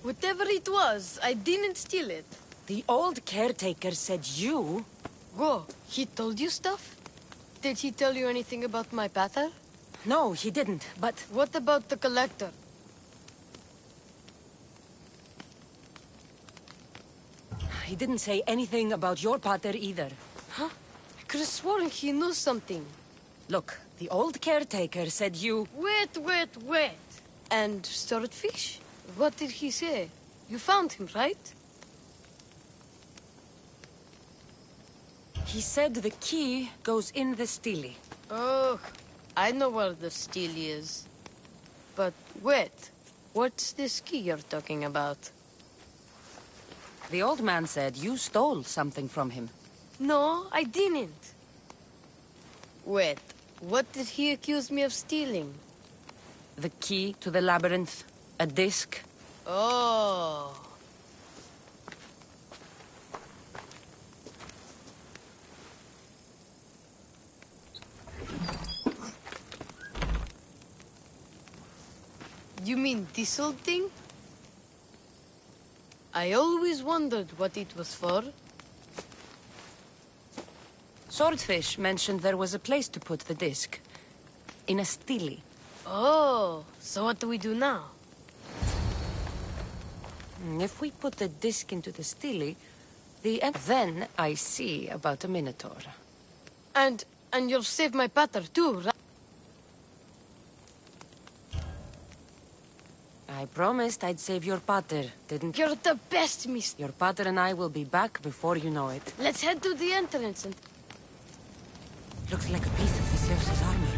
Whatever it was, I didn't steal it. The old caretaker said you... Whoa, he told you stuff? Did he tell you anything about my pater? No, he didn't, but... What about the collector? He didn't say anything about your pater either. Huh? I could have sworn he knew something. Look, the old caretaker said you... Wait. And swordfish? What did he say? You found him, right? He said the key goes in the stele. Oh, I know where the steel is. But wait, what's this key you're talking about? The old man said you stole something from him. No, I didn't. Wait, what did he accuse me of stealing? The key to the labyrinth, a disc. Oh. You mean this old thing? I always wondered what it was for. Swordfish mentioned there was a place to put the disc. In a stele. Oh, so what do we do now? If we put the disc into the stele, then I see about a minotaur. And you'll save my pater too, right? I promised I'd save your pater, didn't you? You're the best, mister. Your pater and I will be back before you know it. Let's head to the entrance and... Looks like a piece of Theseus's armor.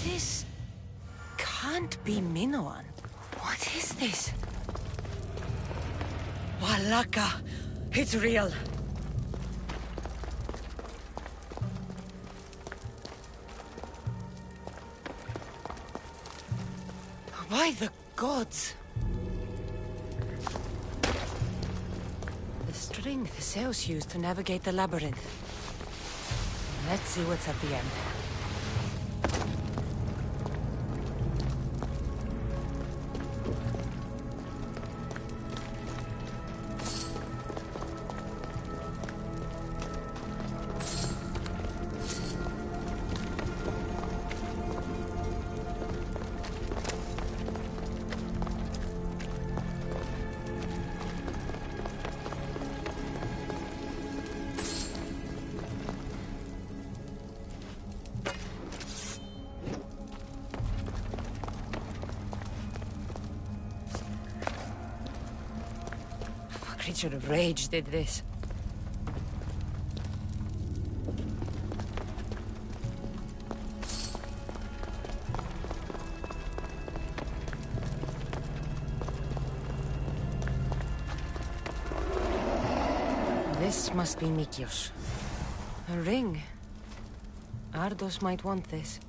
This can't be Minoan. What is this? Walaka! It's real! By the gods! The string the Zeus used to navigate the labyrinth. Let's see what's at the end. A creature of rage did this. This must be Nikios. A ring. Ardos might want this.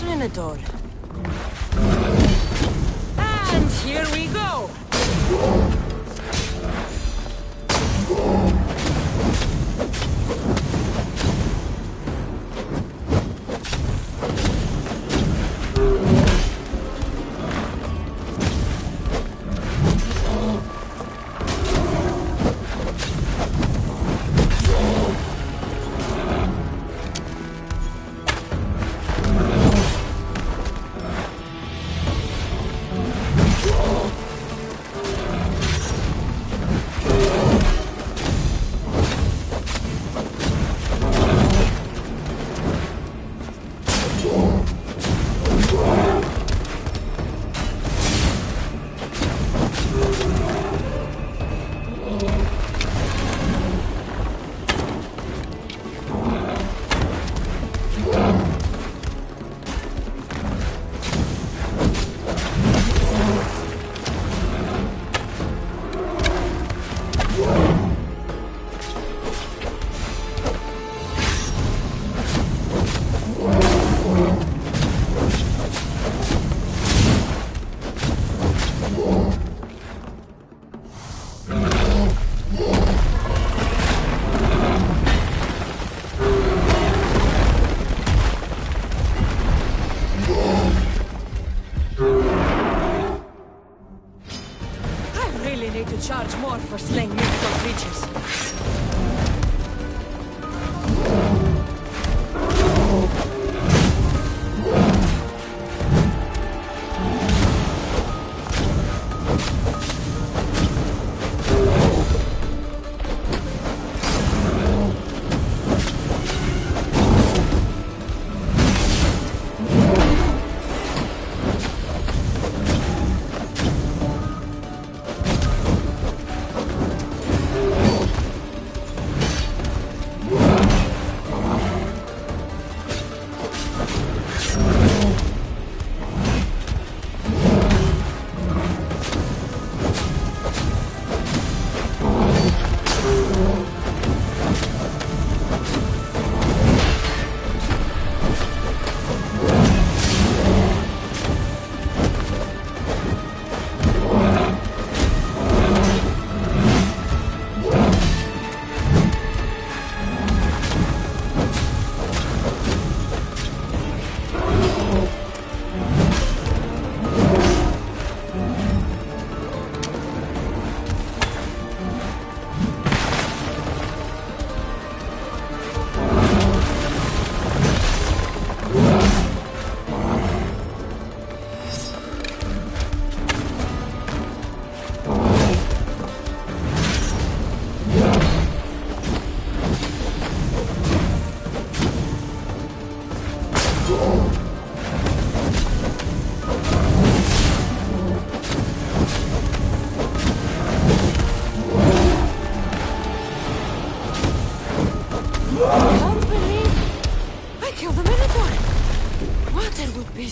Minotaur. And here we go! Can't believe I killed the Minotaur! What a would be.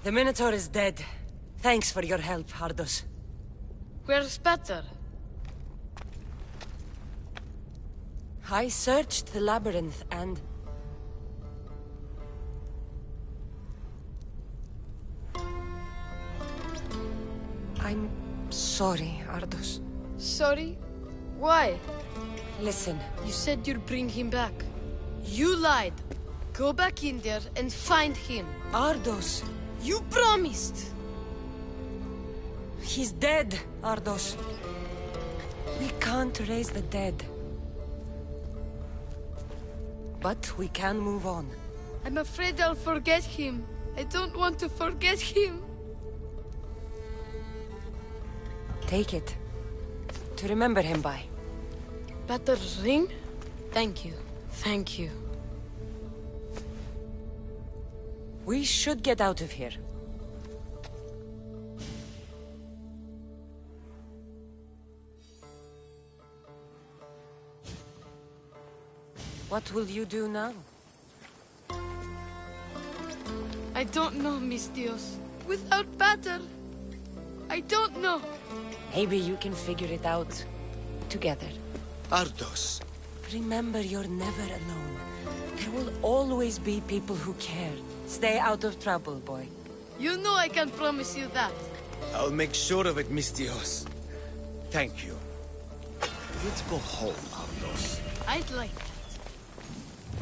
The Minotaur is dead. Thanks for your help, Ardos. Where's Peter? I searched the labyrinth and... I'm sorry, Ardos. Sorry? Why? Listen, You said you'd bring him back. You lied. Go back in there and find him. Ardos! You promised! He's dead, Ardos. We can't raise the dead. But we can move on. I'm afraid I'll forget him. I don't want to forget him. Take it. To remember him by. Peter's ring? Thank you. Thank you. We should get out of here. What will you do now? I don't know, Mis Dios. Without Peter, I don't know. Maybe you can figure it out. Together. Ardos. Remember, you're never alone. There will always be people who care. Stay out of trouble, boy. You know I can promise you that. I'll make sure of it, Mistios. Thank you. Let's go home, Ardos. I'd like that.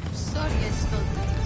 I'm sorry I stole things.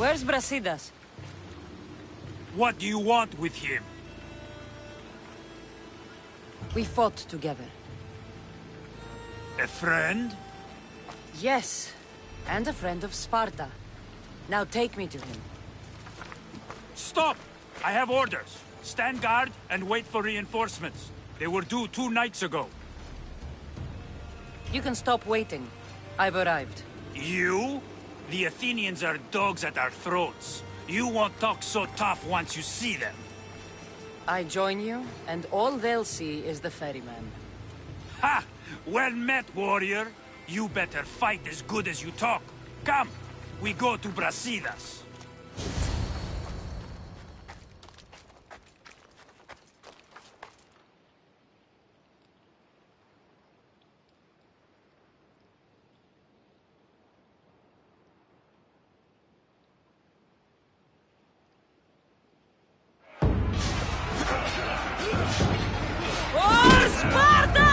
Where's Brasidas? What do you want with him? We fought together. A friend? Yes, and a friend of Sparta. Now take me to him. Stop! I have orders. Stand guard and wait for reinforcements. They were due 2 nights ago. You can stop waiting. I've arrived. You? The Athenians are dogs at our throats. You won't talk so tough once you see them. I join you, and all they'll see is the ferryman. Ha! Well met, warrior. You better fight as good as you talk. Come, we go to Brasidas. For Sparta!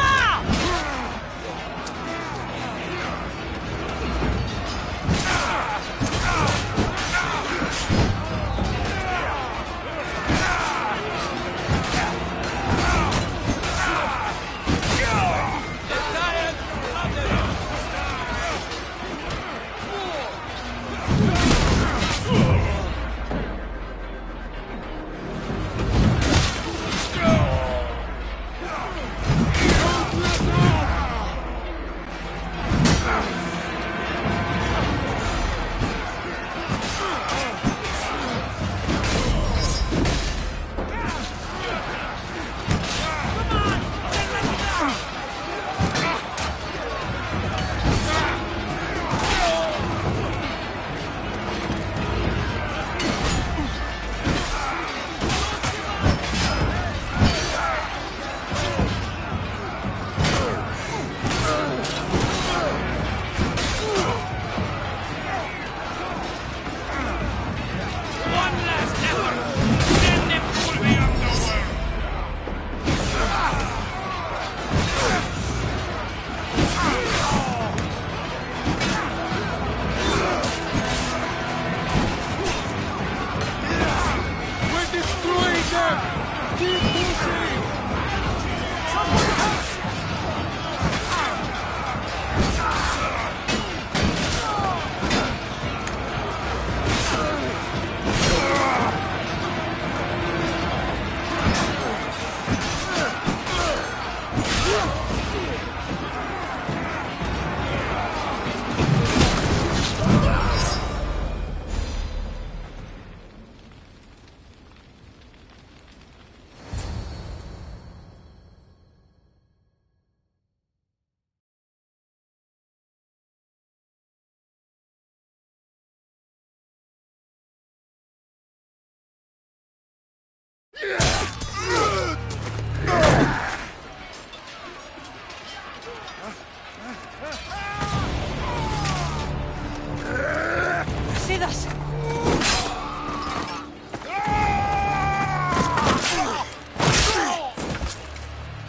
Brasidas!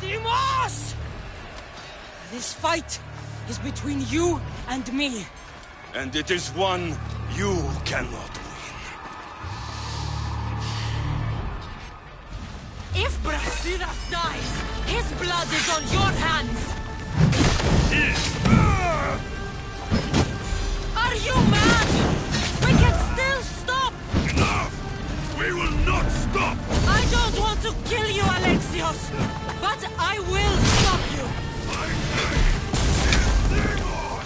Dimos! This fight is between you and me. And it is one you cannot win. If Brasidas dies, his blood is on your hands! Are you mad? We can still stop! Enough! We will not stop! I don't want to kill you, Alexios, but I will stop you! My name is Deimos!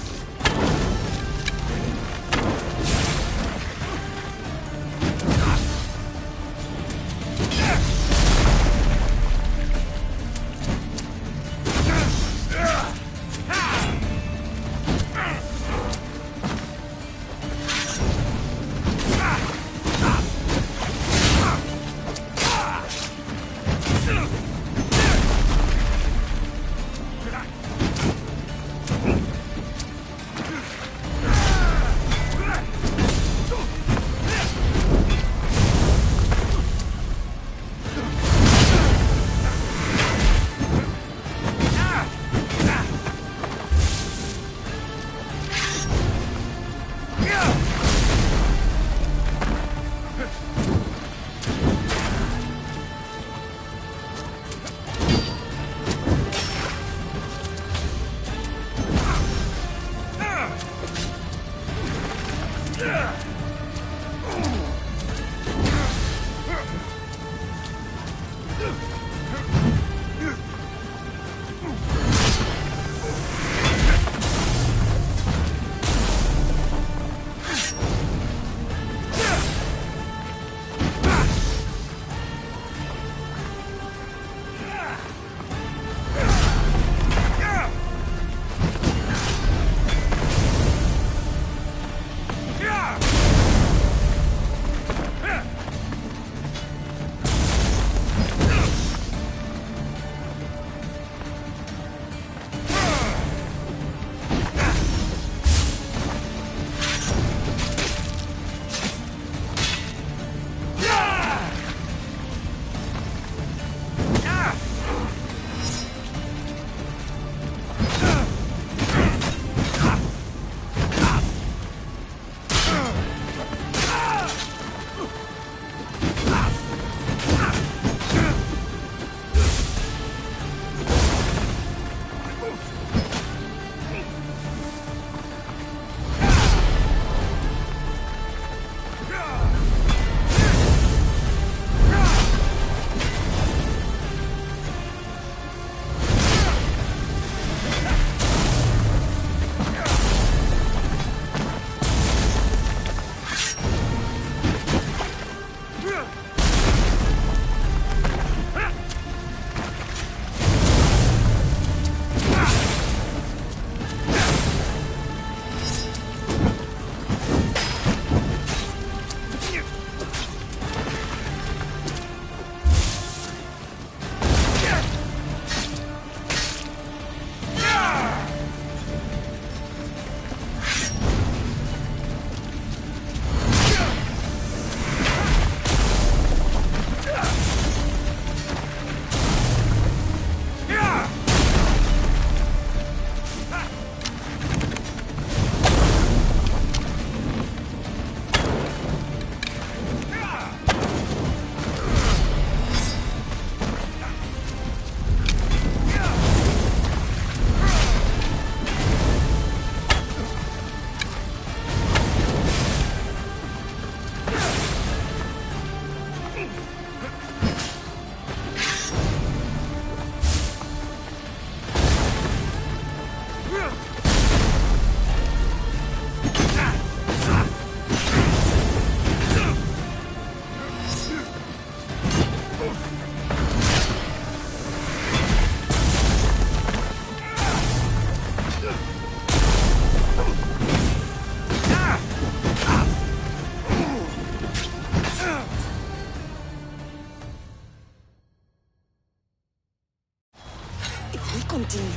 continue,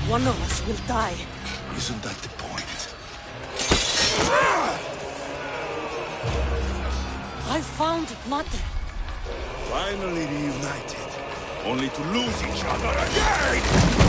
one of us will die. Isn't that the point? I found Mate. Finally reunited, only to lose each other again!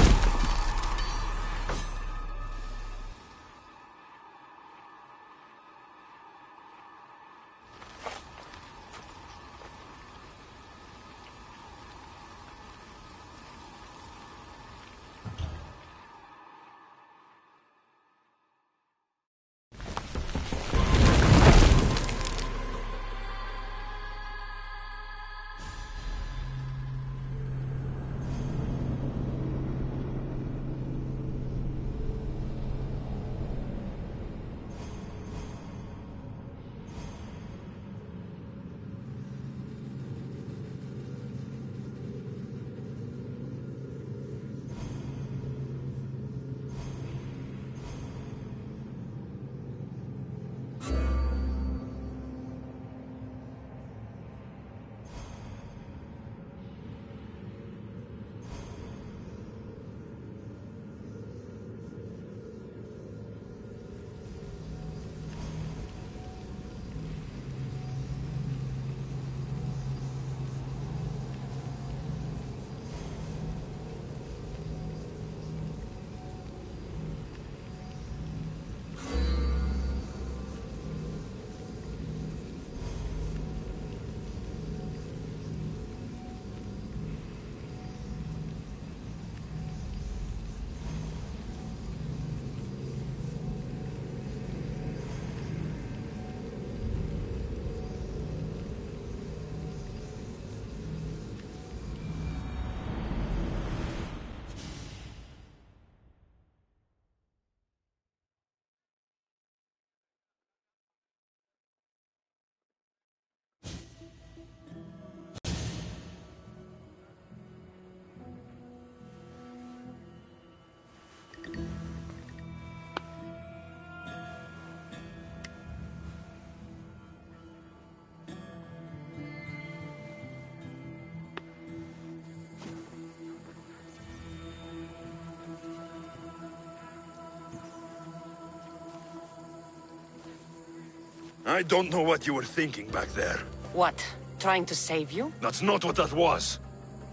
I don't know what you were thinking back there. What? Trying to save you? That's not what that was.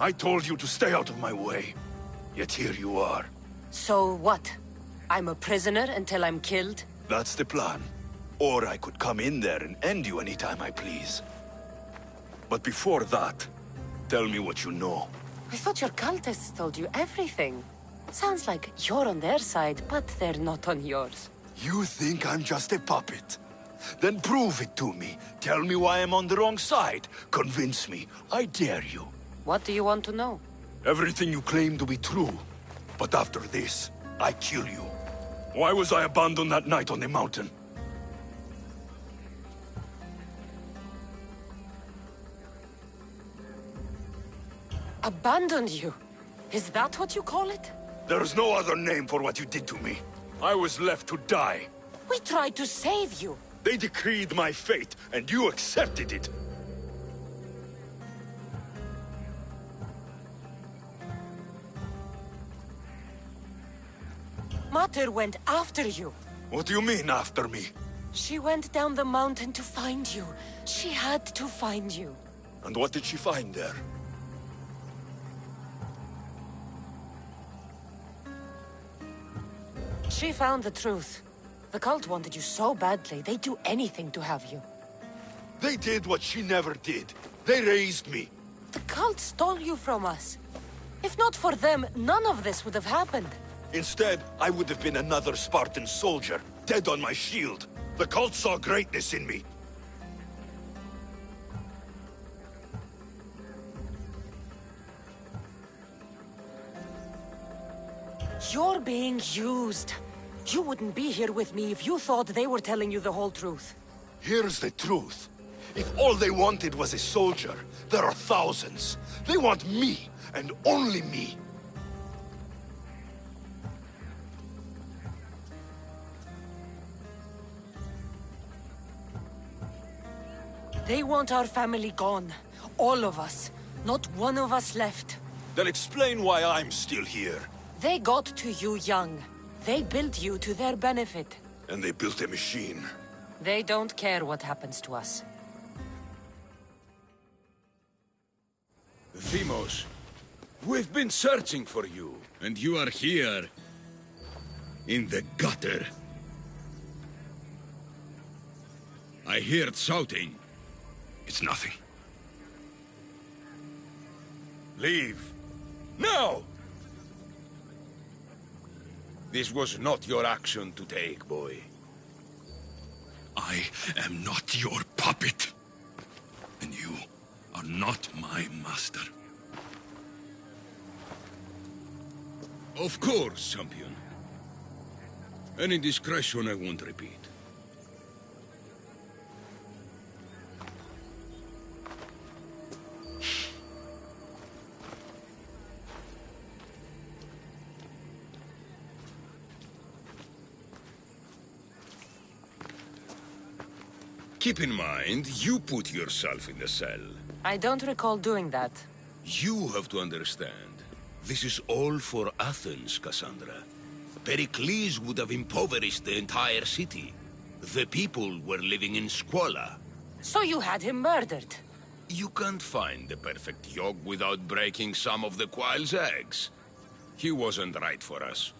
I told you to stay out of my way. Yet here you are. So what? I'm a prisoner until I'm killed? That's the plan. Or I could come in there and end you anytime I please. But before that, tell me what you know. I thought your cultists told you everything. Sounds like you're on their side, but they're not on yours. You think I'm just a puppet? Then prove it to me. Tell me why I'm on the wrong side. Convince me. I dare you. What do you want to know? Everything you claim to be true. But after this, I kill you. Why was I abandoned that night on the mountain? Abandoned you? Is that what you call it? There's no other name for what you did to me. I was left to die. We tried to save you. They decreed my fate, and you accepted it. Mater went after you. What do you mean, after me? She went down the mountain to find you. She had to find you. And what did she find there? She found the truth. The cult wanted you so badly, they'd do anything to have you. They did what she never did. They raised me. The cult stole you from us. If not for them, none of this would have happened. Instead, I would have been another Spartan soldier, dead on my shield. The cult saw greatness in me. You're being used. You wouldn't be here with me if you thought they were telling you the whole truth. Here's the truth. If all they wanted was a soldier, there are thousands. They want me, and only me. They want our family gone. All of us. Not one of us left. Then explain why I'm still here. They got to you young. They built you to their benefit. And they built a machine. They don't care what happens to us. Themos, we've been searching for you. And you are here. In the gutter. I heard shouting. It's nothing. Leave. Now! This was not your action to take, boy. I am not your puppet. And you are not my master. Of course, champion. Any indiscretion I won't repeat. Keep in mind, you put yourself in the cell. I don't recall doing that. You have to understand. This is all for Athens, Cassandra. Pericles would have impoverished the entire city. The people were living in squalor. So you had him murdered? You can't find the perfect yolk without breaking some of the quail's eggs. He wasn't right for us.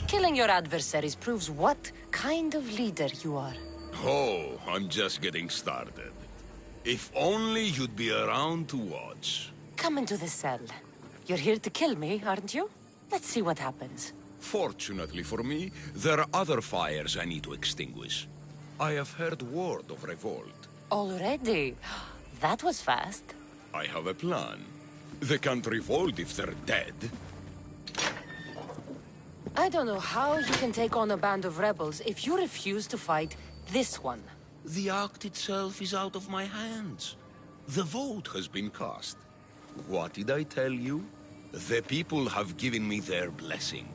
Killing your adversaries proves what kind of leader you are. Oh, I'm just getting started. If only you'd be around to watch. Come into the cell. You're here to kill me, aren't you? Let's see what happens. Fortunately for me, there are other fires I need to extinguish. I have heard word of revolt. Already? That was fast. I have a plan. They can't revolt if they're dead. I don't know how you can take on a band of rebels if you refuse to fight this one. The act itself is out of my hands. The vote has been cast. What did I tell you? The people have given me their blessing.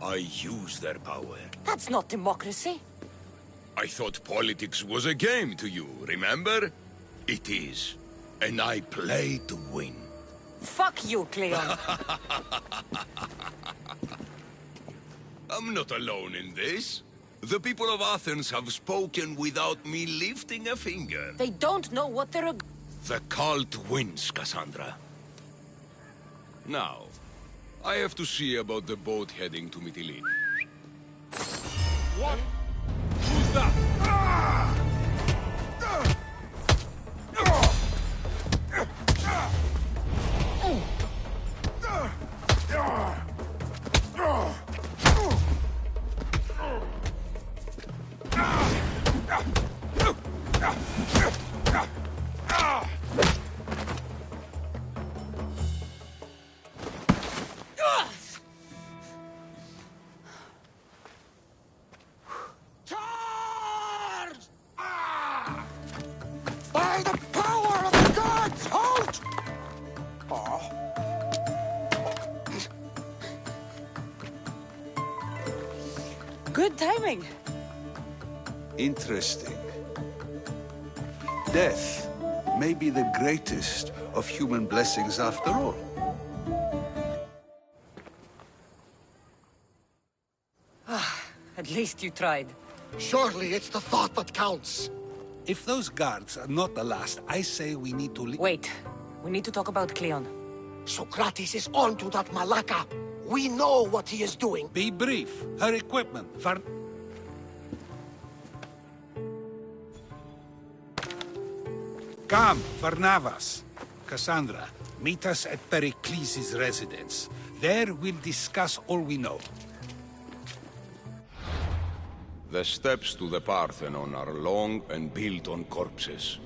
I use their power. That's not democracy. I thought politics was a game to you, remember? It is. and I play to win. Fuck you, Cleon. I'm not alone in this. The people of Athens have spoken without me lifting a finger. They don't know what they're... The cult wins, Cassandra. Now, I have to see about the boat heading to Mytilene. What? Who's that? By the power of the gods, halt! Good timing. Interesting. Death may be the greatest of human blessings after all. At least you tried. Surely it's the thought that counts. If those guards are not the last, I say we need to leave. Wait. We need to talk about Cleon. Socrates is onto that Malaka. We know what he is doing. Be brief. Her equipment. Come, Varnavas. Cassandra, meet us at Pericles' residence. There we'll discuss all we know. The steps to the Parthenon are long and built on corpses.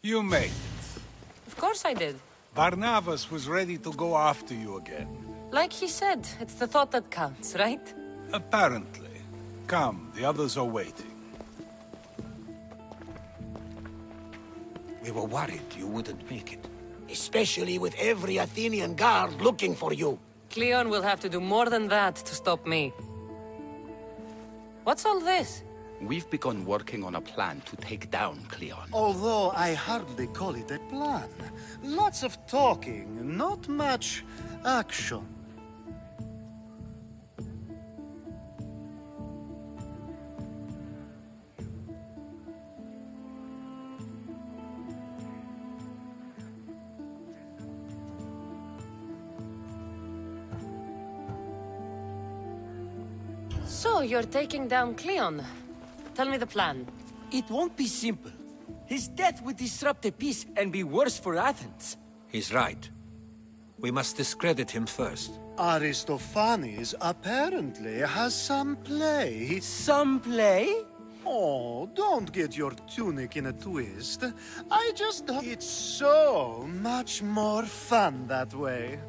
You made it. Of course I did. Barnabas was ready to go after you again. Like he said, it's the thought that counts, right? Apparently. Come, the others are waiting. We were worried you wouldn't make it. Especially with every Athenian guard looking for you. Cleon will have to do more than that to stop me. What's all this? We've begun working on a plan to take down Cleon. Although I hardly call it a plan. Lots of talking, not much action. So, you're taking down Cleon. Tell me the plan. It won't be simple. His death would disrupt the peace and be worse for Athens. He's right. We must discredit him first. Aristophanes apparently has some play. Some play? Oh, don't get your tunic in a twist. It's so much more fun that way.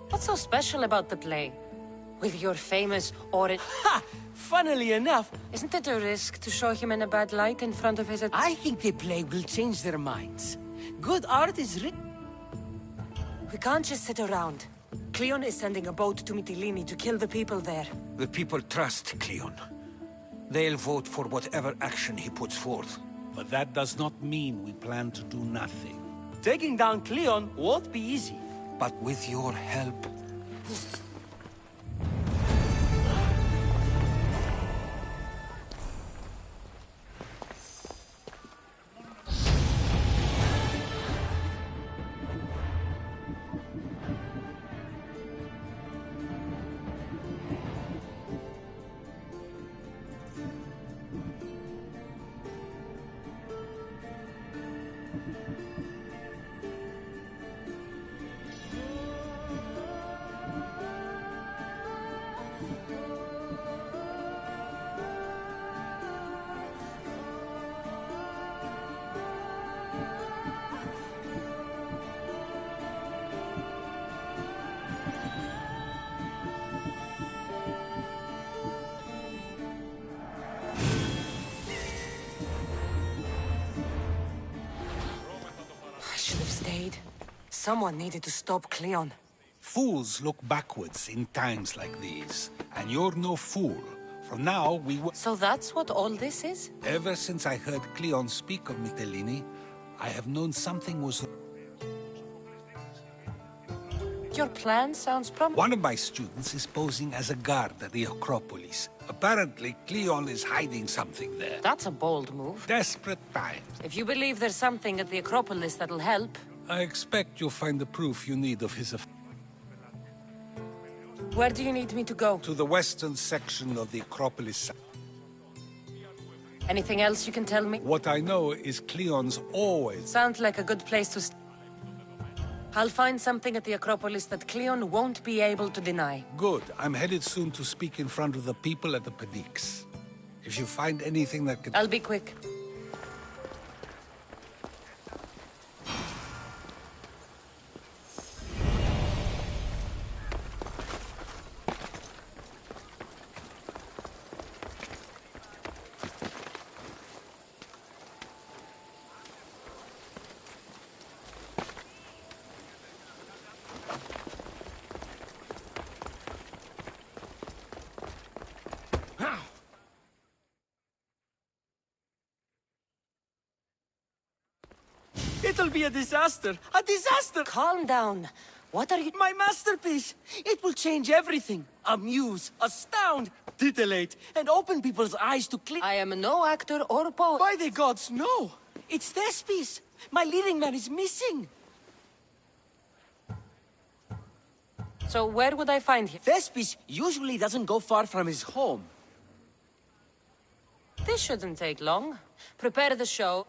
What's so special about the play? With your famous Ha! Funnily enough, Isn't it a risk to show him in a bad light in front of his... I think the play will change their minds. Good art is We can't just sit around. Cleon is sending a boat to Mytilene to kill the people there. The people trust Cleon. They'll vote for whatever action he puts forth. But that does not mean we plan to do nothing. Taking down Cleon won't be easy. But with your help... I should have stayed. Someone needed to stop Cleon. Fools look backwards in times like these. And you're no fool. From now, we will... So that's what all this is? Ever since I heard Cleon speak of Mytilene, I have known something was... Your plan sounds promising. One of my students is posing as a guard at the Acropolis. Apparently, Cleon is hiding something there. That's a bold move. Desperate times. If you believe there's something at the Acropolis that'll help... I expect you'll find the proof you need of his... Where do you need me to go? To the western section of the Acropolis. Anything else you can tell me? What I know is Cleon's always... Sounds like a good place to... I'll find something at the Acropolis that Cleon won't be able to deny. Good. I'm headed soon to speak in front of the people at the Pnyx. If you find anything that could... I'll be quick. It'll be a disaster! A disaster! Calm down. What are you... My masterpiece! It will change everything. Amuse, astound, titillate, and open people's eyes to clean... I am no actor or poet. By the gods, no! It's Thespis! My leading man is missing! So where would I find him? Thespis usually doesn't go far from his home. This shouldn't take long. Prepare the show.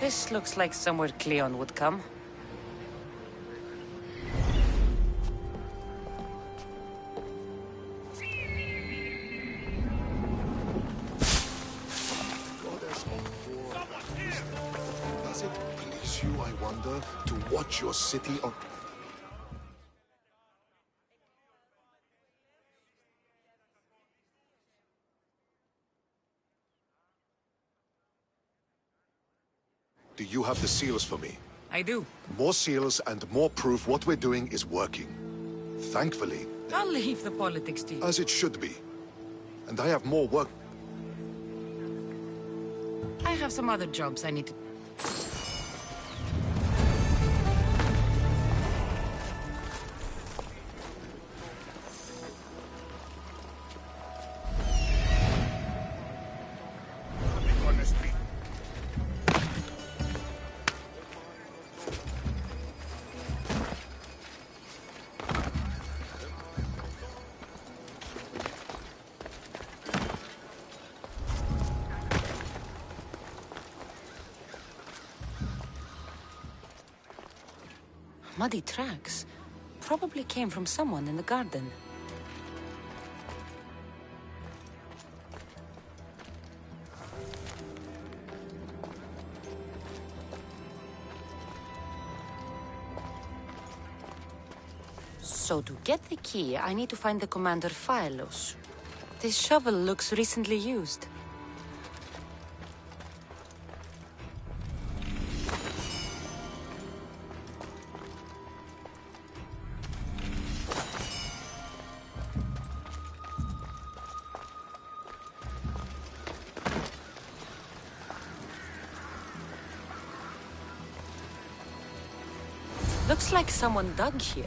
This looks like somewhere Cleon would come. Does it please you, I wonder, to watch your city on... Do you have the seals for me? I do. More seals and more proof what we're doing is working. Thankfully. I'll leave the politics to you. As it should be. And I have more work... I have some other jobs I need to... Muddy tracks. Probably came from someone in the garden. So to get the key, I need to find the Commander Phylos. This shovel looks recently used. Looks like someone dug here.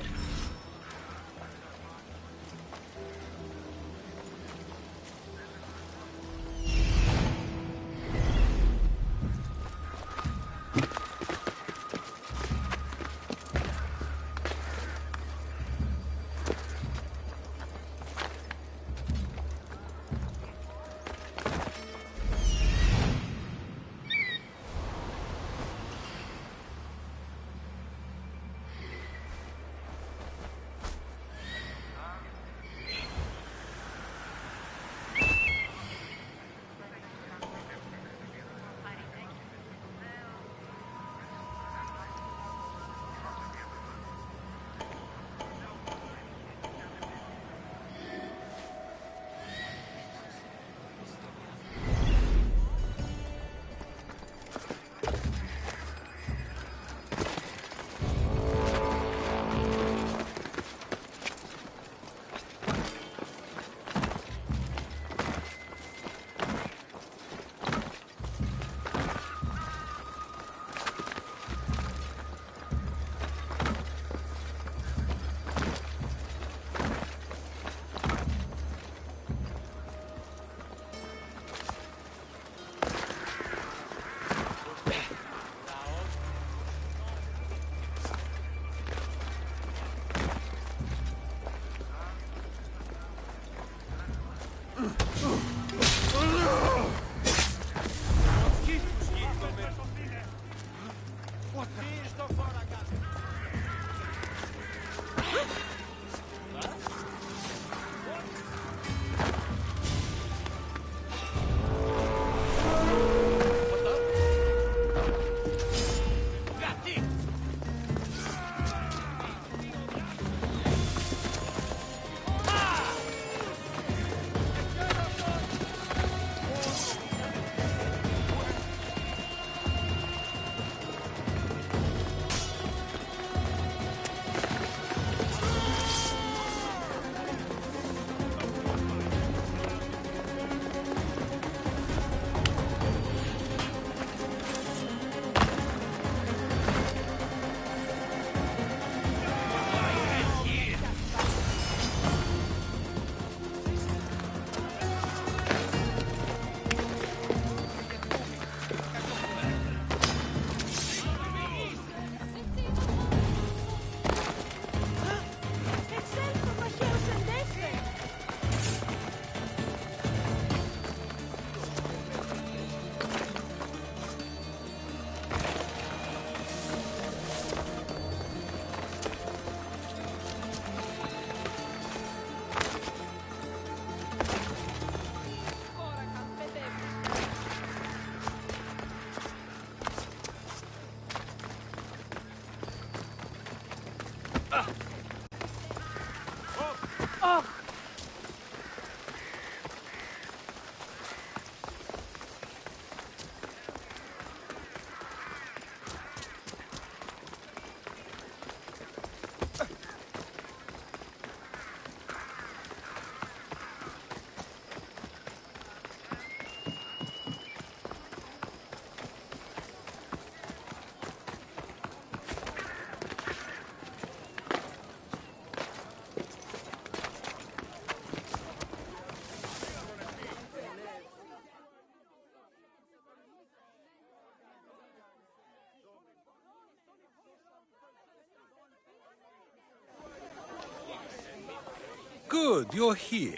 Good, you're here.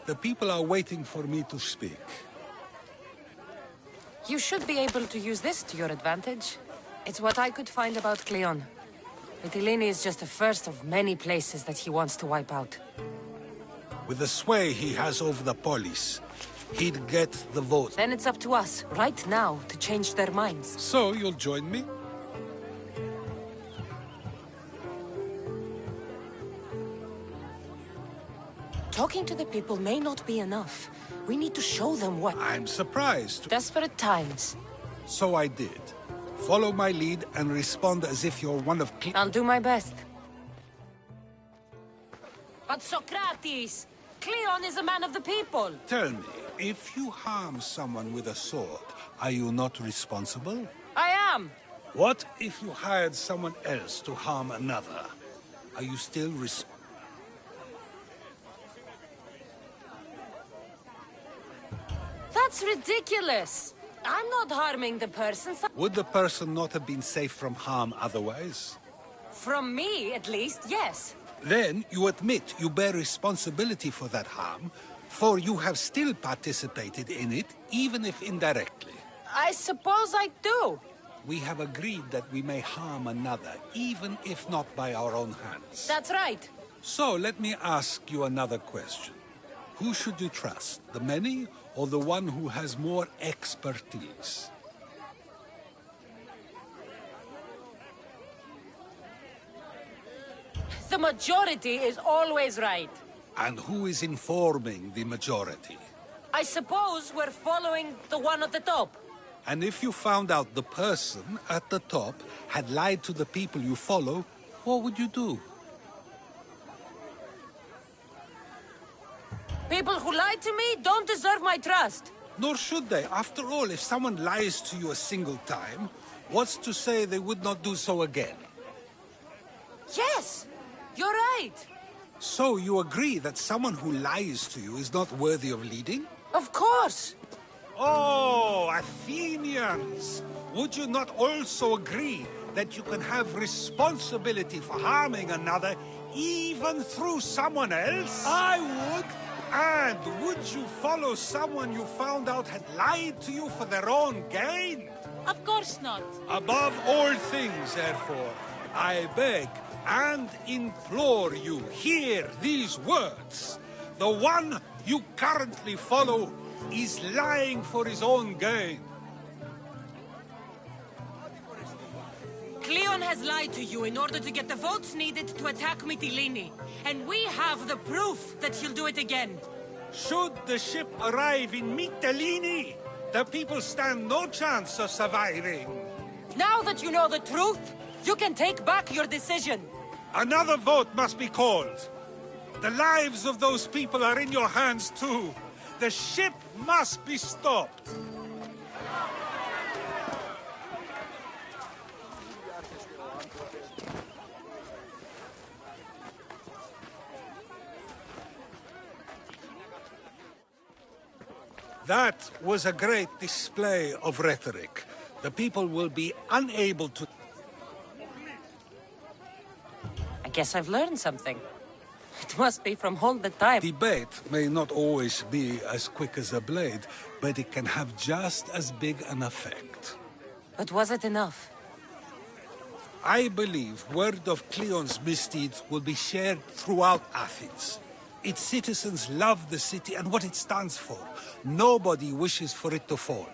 The people are waiting for me to speak. You should be able to use this to your advantage. It's what I could find about Cleon. Mytilene is just the first of many places that he wants to wipe out. With the sway he has over the polis, he'd get the vote. Then it's up to us, right now, to change their minds. So, you'll join me? Talking to the people may not be enough. We need to show them what... I'm surprised. Desperate times. So I did. Follow my lead and respond as if you're one of... I'll do my best. But Socrates! Cleon is a man of the people! Tell me, if you harm someone with a sword, are you not responsible? I am! What if you hired someone else to harm another? Are you still responsible? That's ridiculous! I'm not harming the person. Would the person not have been safe from harm otherwise? From me, at least, yes. Then you admit you bear responsibility for that harm, for you have still participated in it, even if indirectly. I suppose I do. We have agreed that we may harm another, even if not by our own hands. That's right. So let me ask you another question. Who should you trust, the many or the one who has more expertise? The majority is always right. And who is informing the majority? I suppose we're following the one at the top. And if you found out the person at the top had lied to the people you follow, what would you do? People who lie to me don't deserve my trust. Nor should they. After all, if someone lies to you a single time, what's to say they would not do so again? Yes, you're right. So you agree that someone who lies to you is not worthy of leading? Of course. Oh, Athenians! Would you not also agree that you can have responsibility for harming another even through someone else? I would! And would you follow someone you found out had lied to you for their own gain? Of course not. Above all things, therefore, I beg and implore you, hear these words. The one you currently follow is lying for his own gain. Cleon has lied to you in order to get the votes needed to attack Mytilene. And we have the proof that he'll do it again. Should the ship arrive in Mytilene, the people stand no chance of surviving. Now that you know the truth, you can take back your decision. Another vote must be called. The lives of those people are in your hands too. The ship must be stopped. That was a great display of rhetoric. The people will be unable to... I guess I've learned something. It must be from all the time. Debate may not always be as quick as a blade, but it can have just as big an effect. But was it enough? I believe word of Cleon's misdeeds will be shared throughout Athens. Its citizens love the city and what it stands for. Nobody wishes for it to fall.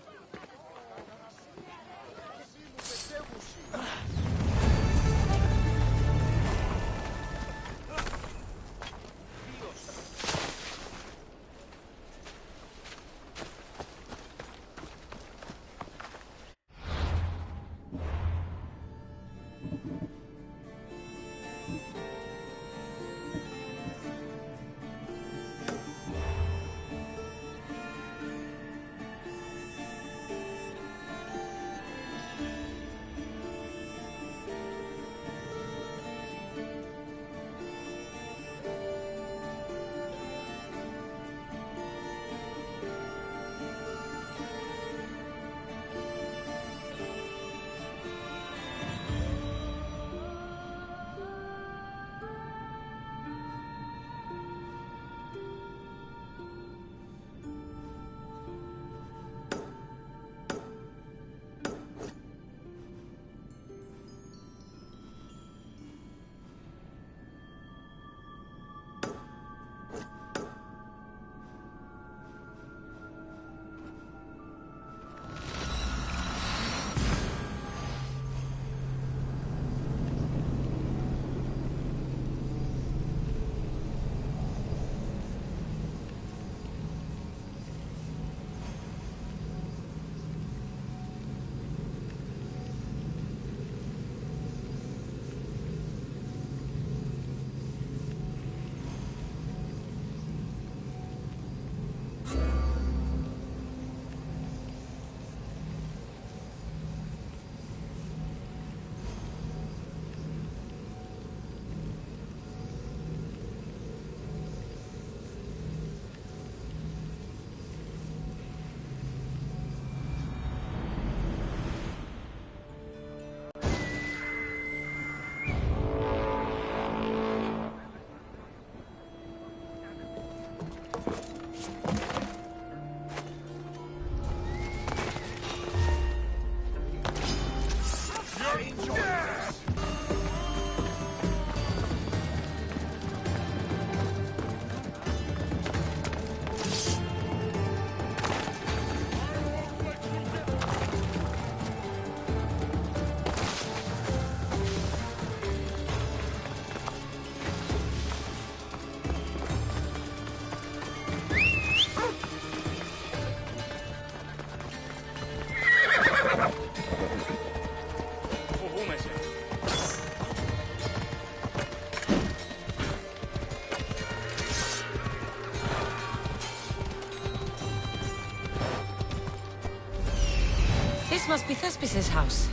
This must be Thespis' house.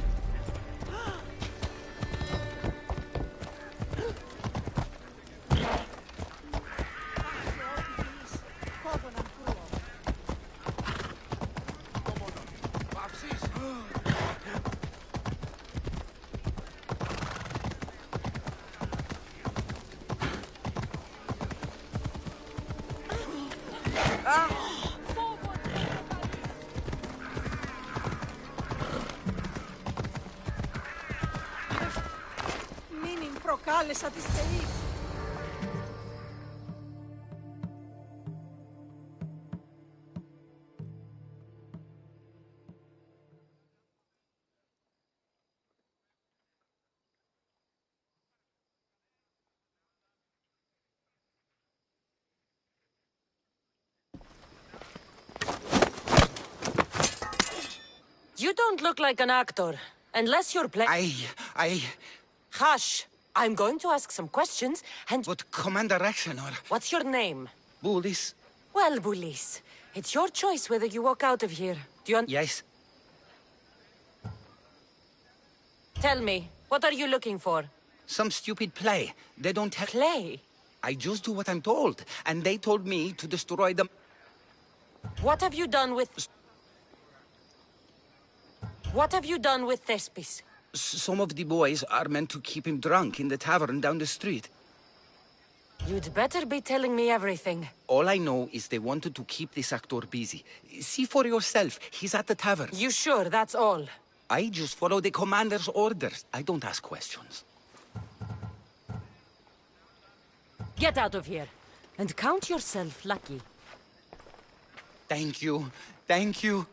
Μην προκάλεσα τις θεείς. You don't look like an actor. Unless you're playing... Hush! I'm going to ask some questions, and... But Commander Rexenor... What's your name? Bulis. Well, Bulis, it's your choice whether you walk out of here. Do you Yes. Tell me, what are you looking for? Some stupid play. They don't have... Play? I just do what I'm told, and they told me to destroy them. What have you done with... What have you done with Thespis? Some of the boys are meant to keep him drunk in the tavern down the street. You'd better be telling me everything. All I know is they wanted to keep this actor busy. See for yourself, he's at the tavern. You sure that's all? I just follow the commander's orders. I don't ask questions. Get out of here, and count yourself lucky. Thank you. Thank you.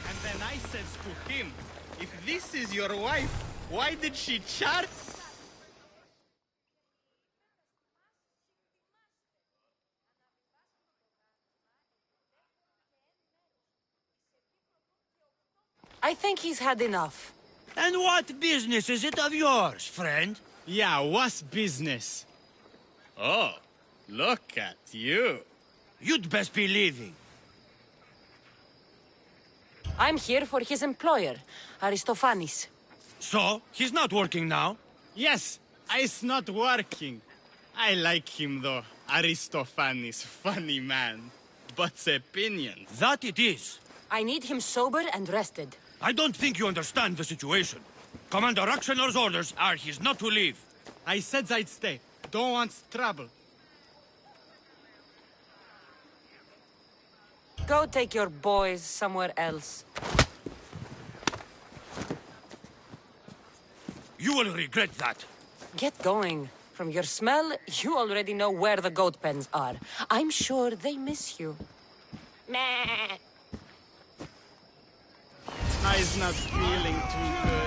And then I says to him, if this is your wife, why did she charge? I think he's had enough. And what business is it of yours, friend? Yeah, what's business? Oh, look at you. You'd best be leaving. I'm here for his employer, Aristophanes. So, he's not working now? Yes, it's not working. I like him though. Aristophanes, funny man. But opinions. That it is. I need him sober and rested. I don't think you understand the situation. Commander Raxenor's orders are he's not to leave. I said I'd stay. Don't want trouble. Go take your boys somewhere else. You will regret that. Get going. From your smell, you already know where the goat pens are. I'm sure they miss you. Meh. I's not feeling too good.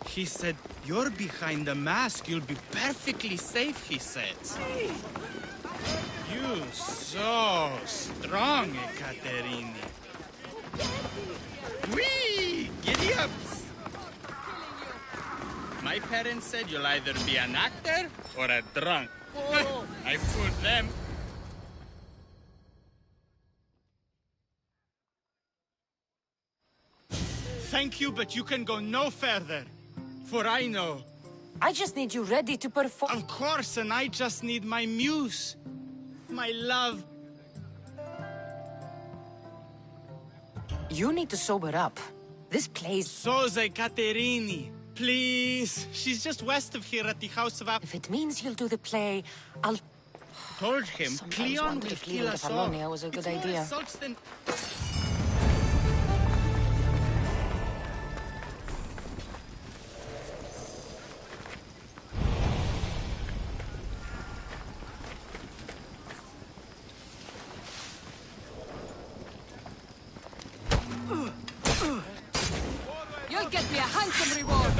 He said, you're behind the mask. You'll be perfectly safe, he said. You so strong, Ekaterini. Whee! Giddy ups! My parents said you'll either be an actor or a drunk. I fooled them. Thank you, but you can go no further. For I know. I just need you ready to perform. Of course, and I just need my muse. My love. You need to sober up. This place... Soze Caterini. Please. She's just west of here at the House of... If it means you'll do the play, I'll... Told him, Cleon will kill us all. Was a good idea. You'll get me a handsome reward.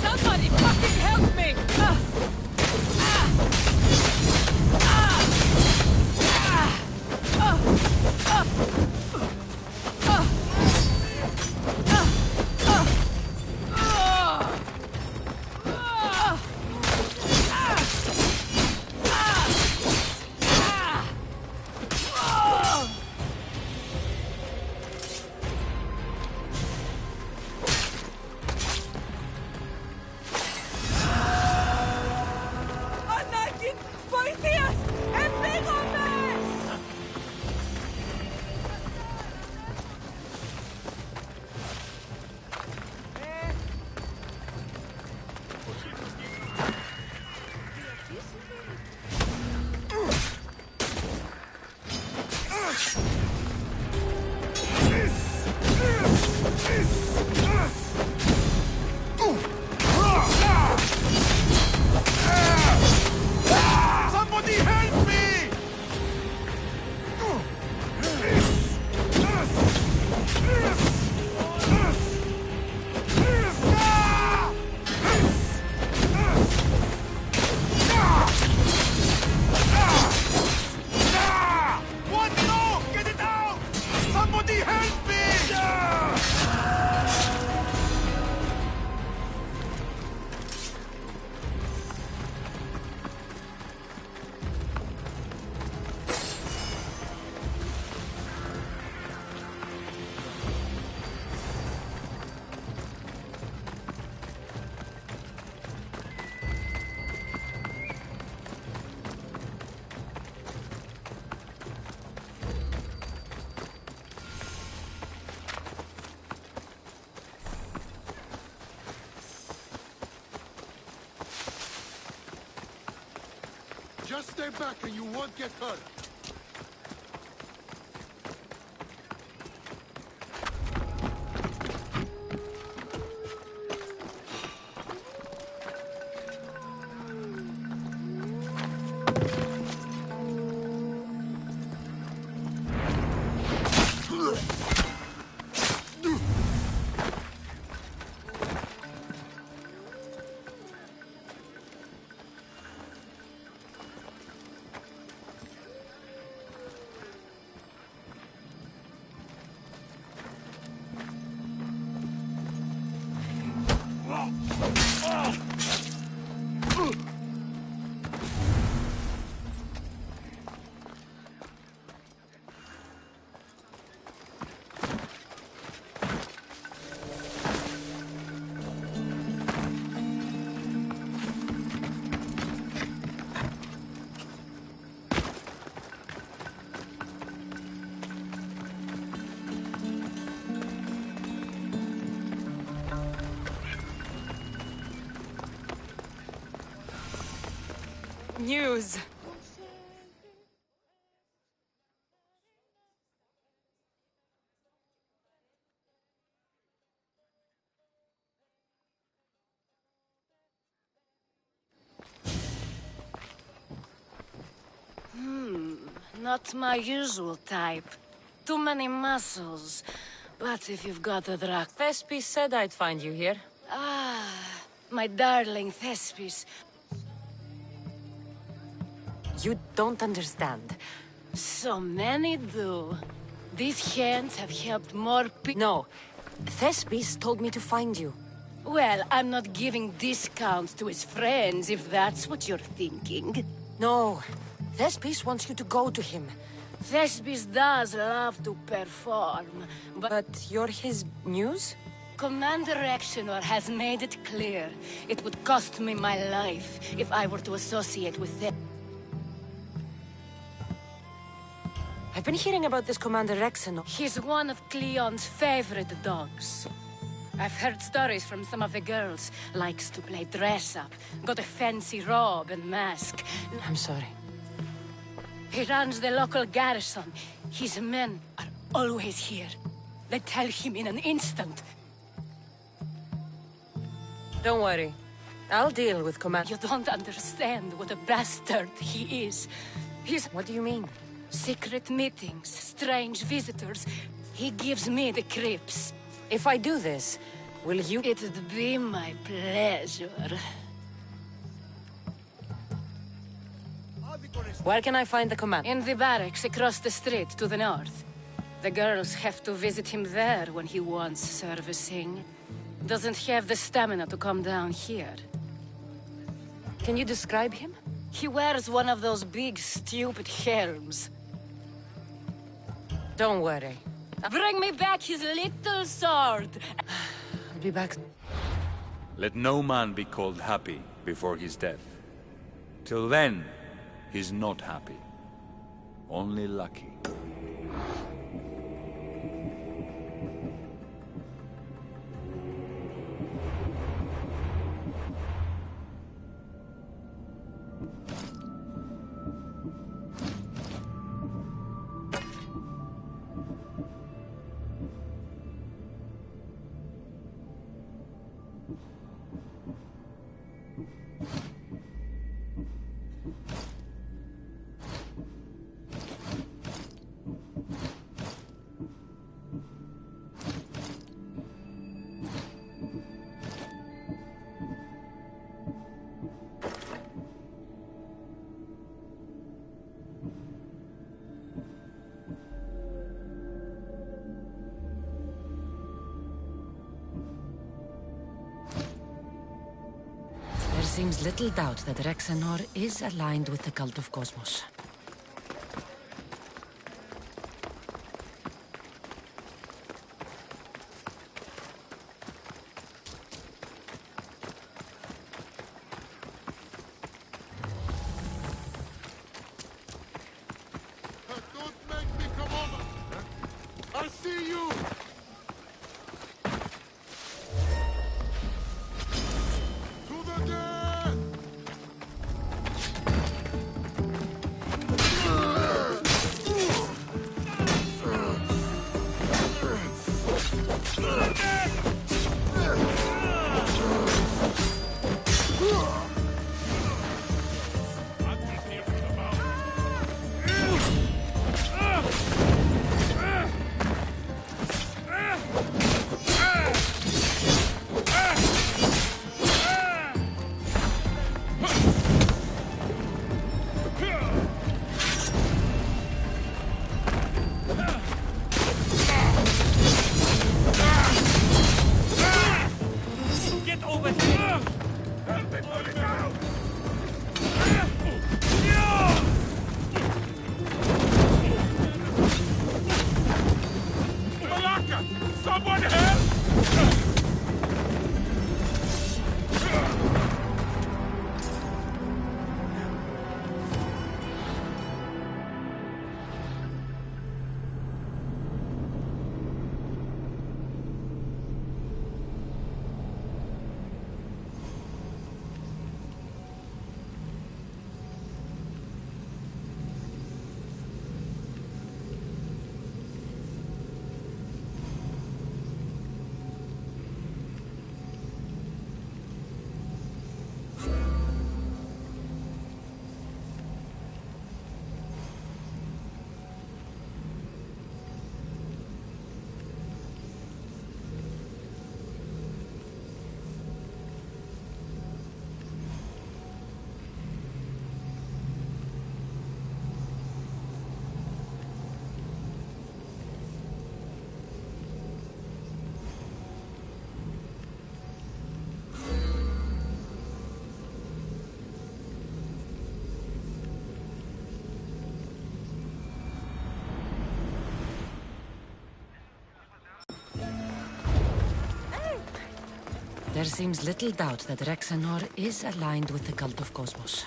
Somebody fucking help me! Just stay back and you won't get hurt. News. Not my usual type. Too many muscles. But if you've got the drug... Thespis said I'd find you here. Ah, my darling Thespis. You don't understand. So many do. These hands have helped more people. No. Thespis told me to find you. Well, I'm not giving discounts to his friends, if that's what you're thinking. No. Thespis wants you to go to him. Thespis does love to perform, but you're his muse? Commander Rexenor has made it clear it would cost me my life if I were to associate with them. I've been hearing about this Commander Rexenor. He's one of Cleon's favorite dogs. I've heard stories from some of the girls. Likes to play dress-up, got a fancy robe and mask. I'm sorry. He runs the local garrison. His men are always here. They tell him in an instant. Don't worry. I'll deal with Commander. You don't understand what a bastard he is. What do you mean? Secret meetings, strange visitors. He gives me the creeps. If I do this, will you... It'd be my pleasure. Where can I find the commander? In the barracks across the street to the north. The girls have to visit him there when he wants servicing. Doesn't have the stamina to come down here. Can you describe him? He wears one of those big, stupid helms. Don't worry. Bring me back his little sword! I'll be back. Let no man be called happy before his death. Till then, he's not happy. Only lucky. There seems little doubt that Rexenor is aligned with the cult of Cosmos. Don't make me come over! I see you! There seems little doubt that Rexenor is aligned with the cult of Cosmos.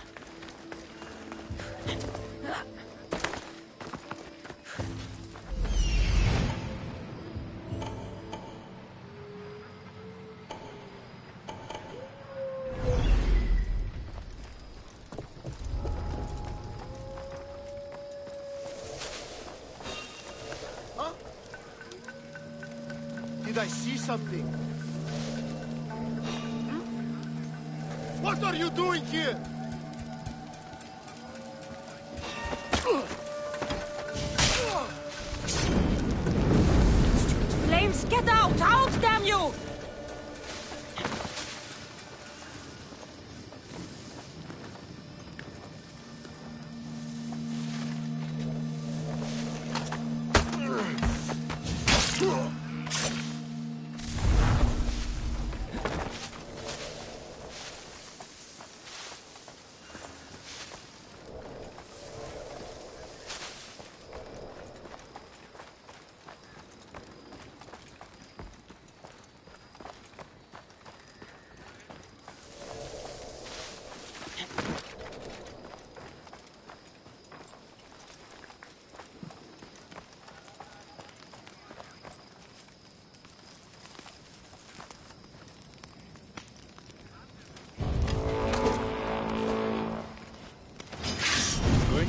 Did I see something? What are you doing here? Flames, get out! Out, damn you!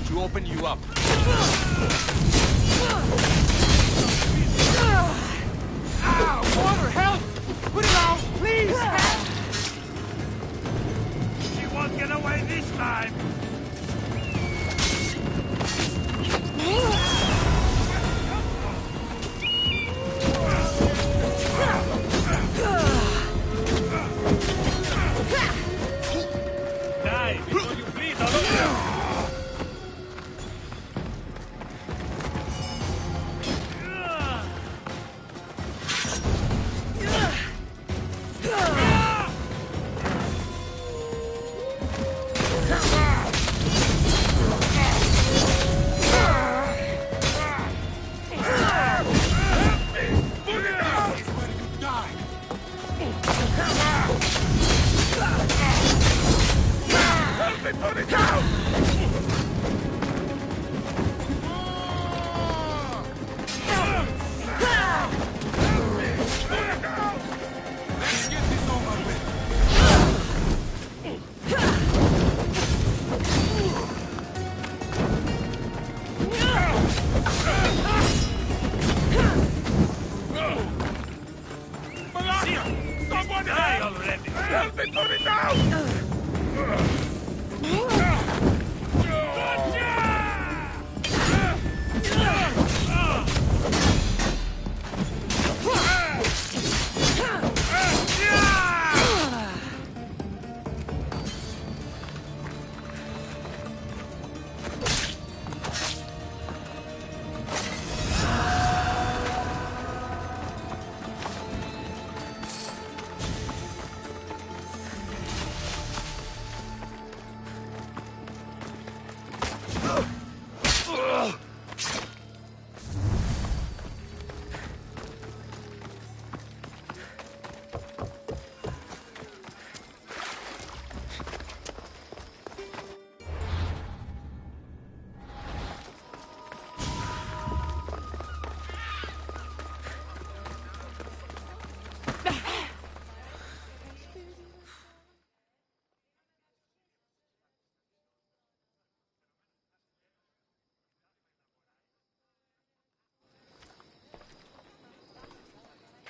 To open you up. Water, help! Put it out, please! She won't get away this time! Die before you bleed all over!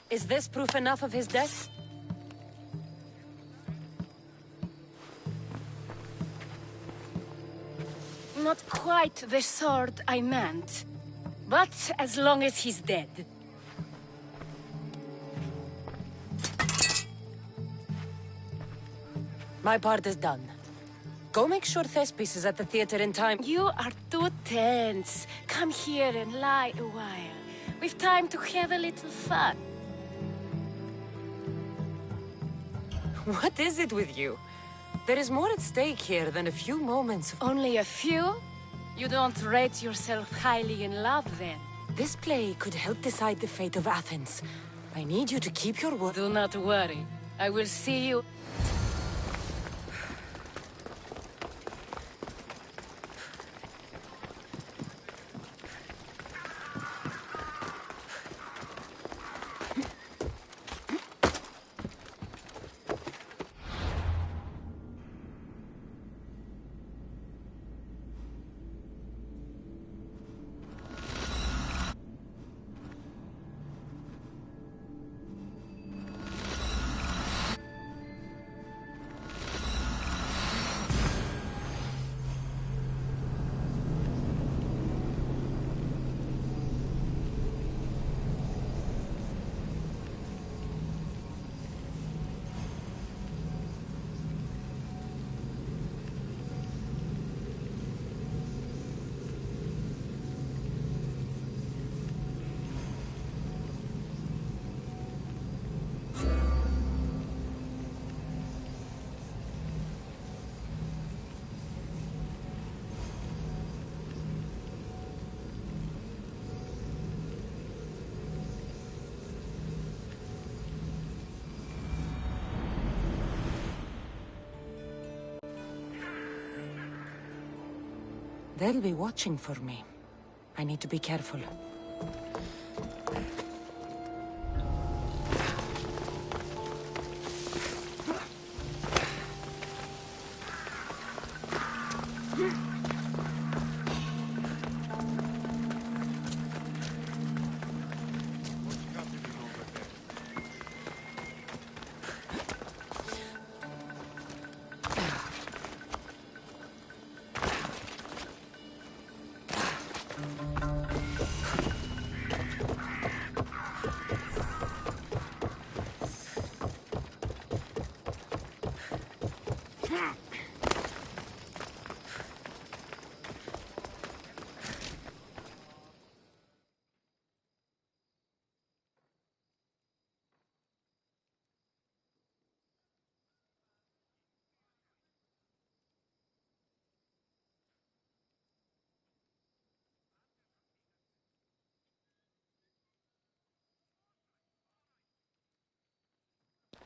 Is this proof enough of his death? Not quite the sword I meant. But as long as he's dead. My part is done. Go make sure Thespis is at the theater in time. You are too tense. Come here and lie a while. We've time to have a little fun. What is it with you? There is more at stake here than a few moments of... Only a few? You don't rate yourself highly in love, then? This play could help decide the fate of Athens. I need you to keep your word. Do not worry. I will see you. They'll be watching for me. I need to be careful.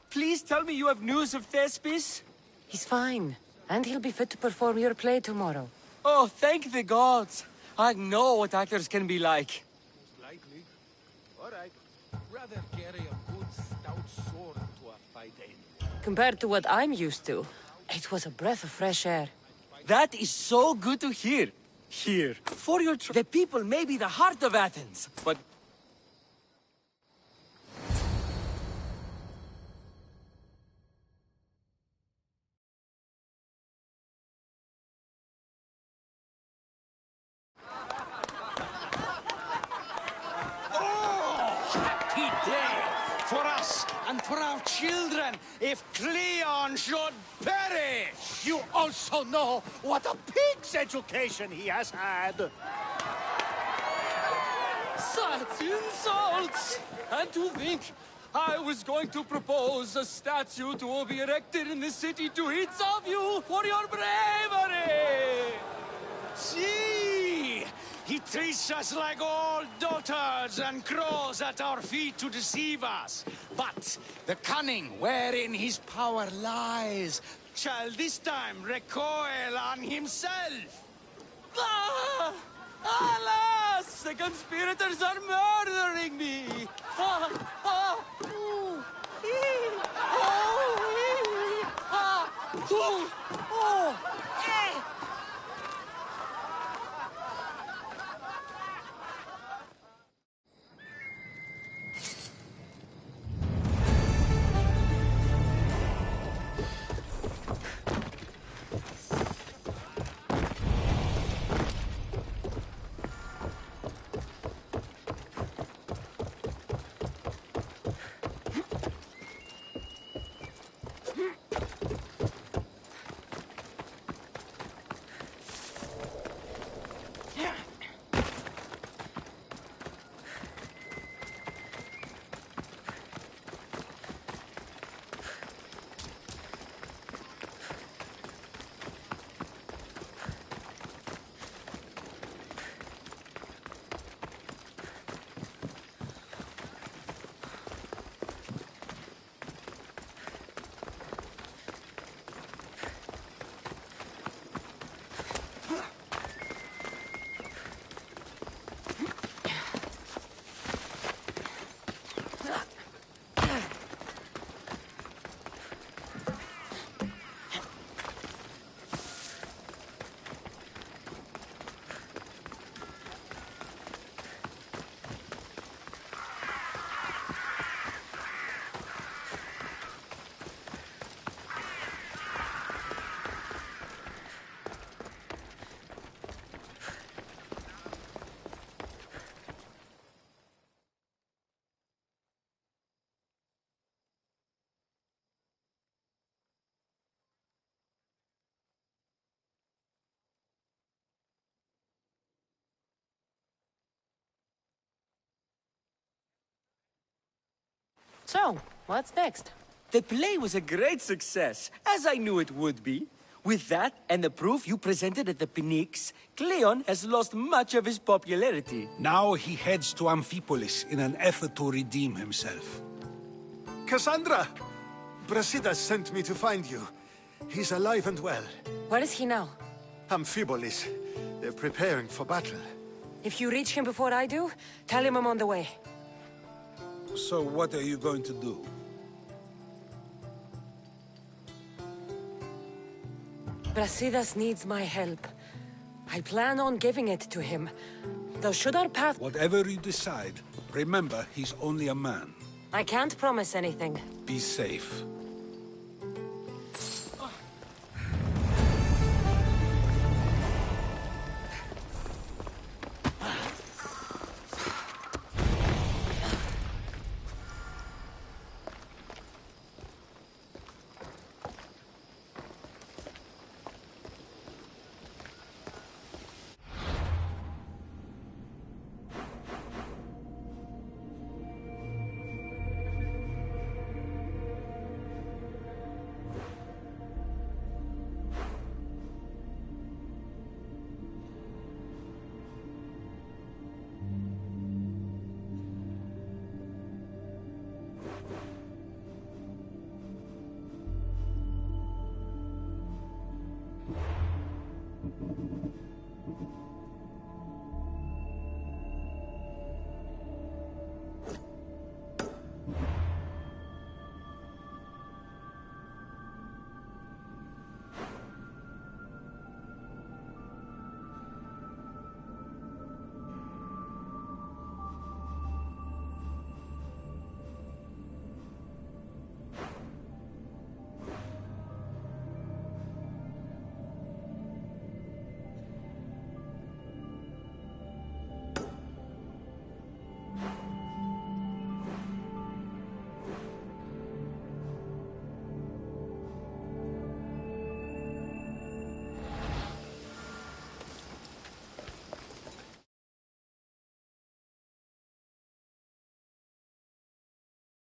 Please tell me you have news of Thespis? He's fine, and he'll be fit to perform your play tomorrow. Oh, thank the gods. I know what actors can be like. Likely. All right. Rather carry a good stout sword to a fight in. Compared to what I'm used to, it was a breath of fresh air. That is so good to hear. Here, for your the people may be the heart of Athens, but... Happy day for us and for our children if Cleon should perish! You also know what a pig's education he has had. Such insults! And to think I was going to propose a statue to be erected in the city to each of you for your bravery! See! He treats us like old dotards and crawls at our feet to deceive us. But the cunning wherein his power lies shall this time recoil on himself. Ah! Alas! The conspirators are murdering me! Ah! Ah! Ooh! Ee! Oh! Ee! Ah! Ooh! Oh! Eh! So, what's next? The play was a great success, as I knew it would be. With that, and the proof you presented at the Pnyx, Cleon has lost much of his popularity. Now he heads to Amphipolis in an effort to redeem himself. Cassandra! Brasidas sent me to find you. He's alive and well. Where is he now? Amphipolis. They're preparing for battle. If you reach him before I do, tell him I'm on the way. So what are you going to do? Brasidas needs my help. I plan on giving it to him. Though should our path... Whatever you decide, remember he's only a man. I can't promise anything. Be safe.